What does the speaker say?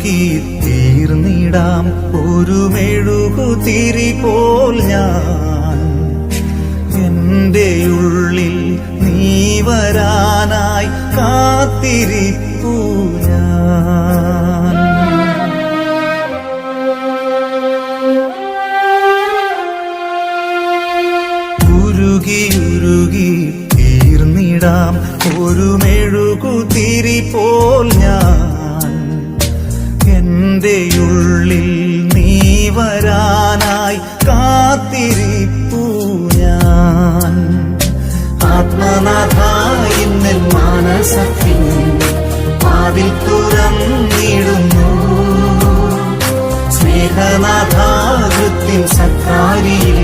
ഉരുകി തീർന്നിടാം ഒരു മെഴുകുതിരി പോൽ ഞാൻ. എന്റെ ഉള്ളിൽ നീ വരാനായി കാത്തിരിപ്പു ഞാൻ. ഉരുകി ഉരുകി തീർന്നിടാം ഒരു മെഴുകുതിരി പോൽ ഞാൻ. എന്റെ ഉള്ളിൽ നീ വരാനായി കാത്തിരിപ്പു ഞാൻ. ആത്മനാഥ ഇന്നൻ മാനസത്തിൻ വാതിൽ തുറന്നിടുന്നു. സ്നേഹനാഥ കൃത്യം സക്കാരിയിൽ